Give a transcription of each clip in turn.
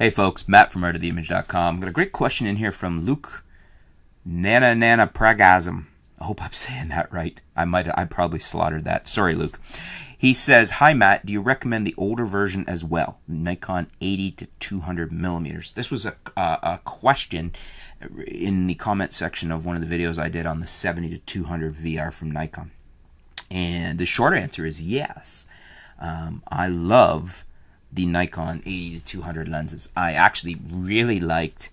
Hey folks, Matt from artoftheimage.com. Got a great question in here from Luke Nana Pragasm. I hope I'm saying that right. I probably slaughtered that. Sorry, Luke. He says, "Hi Matt, do you recommend the older version as well? Nikon 80 to 200 millimeters." This was a question in the comment section of one of the videos I did on the 70 to 200 VR from Nikon. And the short answer is yes. I love the Nikon 80 to 200 lenses. I actually really liked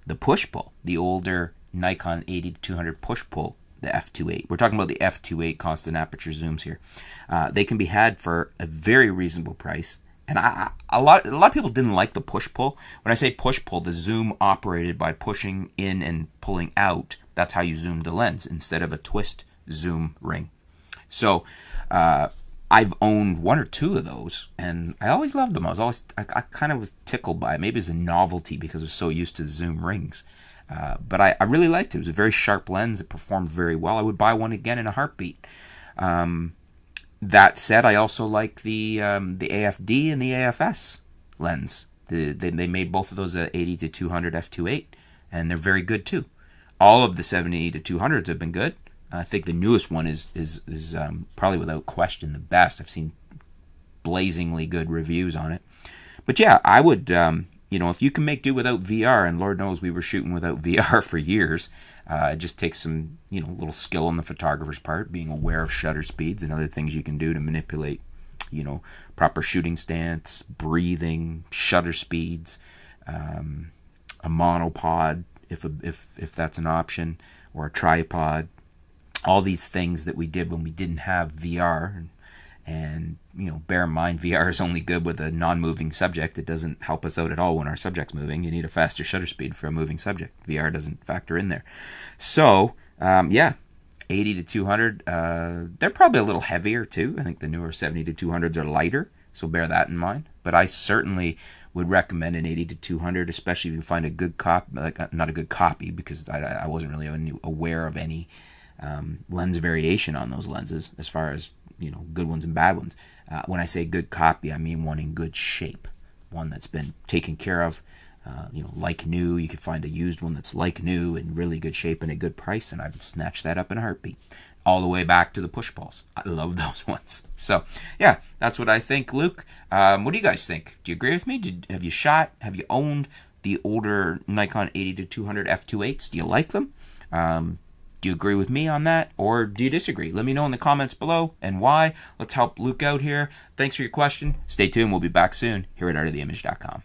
the push-pull, the older Nikon 80 to 200 push-pull, the f2.8. We're talking about the f2.8 constant aperture zooms here. They can be had for a very reasonable price. And a lot of people didn't like the push-pull. When I say push-pull, the zoom operated by pushing in and pulling out. That's how you zoom the lens instead of a twist zoom ring. So I've owned one or two of those, and I always loved them. I kind of was tickled by it. Maybe it's a novelty because I was so used to zoom rings. But I really liked it. It was a very sharp lens. It performed very well. I would buy one again in a heartbeat. That said, I also like the AFD and the AFS lens. They made both of those 80 to 200 f2.8, and they're very good too. All of the 70 to 200s have been good. I think the newest one is probably without question the best. I've seen blazingly good reviews on it. But yeah, I would, if you can make do without VR, and Lord knows we were shooting without VR for years, it just takes some, little skill on the photographer's part, being aware of shutter speeds and other things you can do to manipulate, proper shooting stance, breathing, shutter speeds, a monopod if that's an option, or a tripod. All these things that we did when we didn't have VR, and bear in mind, VR is only good with a non-moving subject. It doesn't help us out at all when our subject's moving. You need a faster shutter speed for a moving subject. VR doesn't factor in there. So, 80 to 200, they're probably a little heavier too. I think the newer 70 to 200s are lighter, so bear that in mind. But I certainly would recommend an 80 to 200, especially if you find a good copy, not a good copy, because I wasn't really aware of any lens variation on those lenses as far as good ones and bad ones. When I say good copy, I mean one in good shape, one that's been taken care of, like new. You could find a used one that's like new in really good shape and a good price, and I would snatch that up in a heartbeat. All the way back to the push pulls. I love those ones. So yeah, that's what I think, Luke. What do you guys think? Do you agree with me? Have you owned the older Nikon 80 to 200 f2.8s? Do you like them? Do you agree with me on that, or do you disagree? Let me know in the comments below, and why. Let's help Luke out here. Thanks for your question. Stay tuned. We'll be back soon here at artoftheimage.com.